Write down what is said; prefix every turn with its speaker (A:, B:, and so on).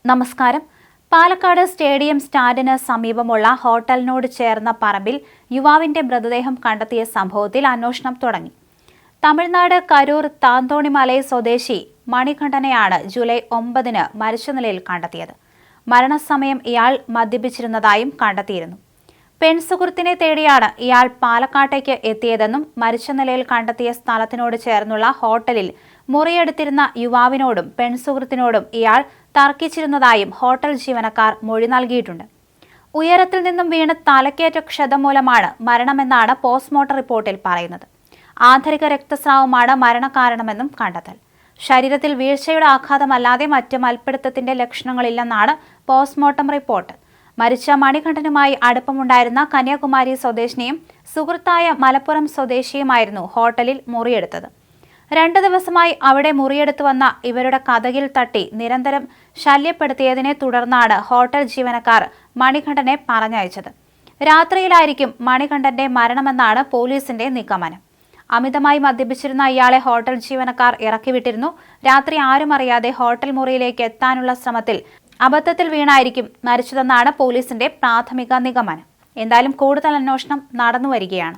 A: നമസ്കാരം. പാലക്കാട് സ്റ്റേഡിയം സ്റ്റാൻഡിന് സമീപമുള്ള ഹോട്ടലിനോട് ചേർന്ന പറമ്പിൽ യുവാവിന്റെ മൃതദേഹം കണ്ടെത്തിയ സംഭവത്തിൽ അന്വേഷണം തുടങ്ങി. തമിഴ്നാട് കരൂർ താന്തോണിമലൈ സ്വദേശി മണികണ്ഠനെയാണ് ജൂലൈ 9-ന് മരിച്ച നിലയിൽ കണ്ടെത്തിയത്. മരണസമയം ഇയാൾ മദ്യപിച്ചിരുന്നതായും കണ്ടെത്തിയിരുന്നു. പെൺസുഹൃത്തിനെ തേടിയാണ് ഇയാൾ പാലക്കാട്ടേക്ക് എത്തിയതെന്നും മരിച്ച നിലയിൽ കണ്ടെത്തിയ സ്ഥലത്തിനോട് ചേർന്നുള്ള ഹോട്ടലിൽ മുറിയെടുത്തിരുന്ന യുവാവിനോടും പെൺസുഹൃത്തിനോടും ഇയാൾ തർക്കിച്ചിരുന്നതായും ഹോട്ടൽ ജീവനക്കാർ മൊഴി നൽകിയിട്ടുണ്ട്. ഉയരത്തിൽ നിന്നും വീണ് തലക്കേറ്റ ക്ഷതം മൂലമാണ് മരണമെന്നാണ് പോസ്റ്റ്മോർട്ടം റിപ്പോർട്ടിൽ പറയുന്നത്. ആന്തരിക രക്തസ്രാവമാണ് മരണകാരണമെന്നും കണ്ടെത്തൽ. ശരീരത്തിൽ വീഴ്ചയുടെ ആഘാതമല്ലാതെ മറ്റ് മൽപ്പിടുത്തത്തിന്റെ ലക്ഷണങ്ങളില്ലെന്നാണ് പോസ്റ്റ്മോർട്ടം റിപ്പോർട്ട്. മരിച്ച മണികണ്ഠനുമായി അടുപ്പമുണ്ടായിരുന്ന കന്യാകുമാരി സ്വദേശിനിയും സുഹൃത്തായ മലപ്പുറം സ്വദേശിയുമായിരുന്നു ഹോട്ടലിൽ മുറിയെടുത്തത്. 2 ദിവസമായി അവിടെ മുറിയെടുത്തു വന്ന ഇവരുടെ കതകിൽ തട്ടി നിരന്തരം ശല്യപ്പെടുത്തിയതിനെ തുടർന്നാണ് ഹോട്ടൽ ജീവനക്കാർ മണികണ്ഠനെ പറഞ്ഞയച്ചത്. രാത്രിയിലായിരിക്കും മണികണ്ഠന്റെ മരണമെന്നാണ് പോലീസിന്റെ നിഗമനം. അമിതമായി മദ്യപിച്ചിരുന്ന ഇയാളെ ഹോട്ടൽ ജീവനക്കാർ ഇറക്കിവിട്ടിരുന്നു. രാത്രി ആരും അറിയാതെ ഹോട്ടൽ മുറിയിലേക്ക് എത്താനുള്ള ശ്രമത്തിൽ അബദ്ധത്തിൽ വീണായിരിക്കും മരിച്ചതെന്നാണ് പോലീസിന്റെ പ്രാഥമിക നിഗമനം. എന്തായാലും കൂടുതൽ അന്വേഷണം നടന്നുവരികയാണ്.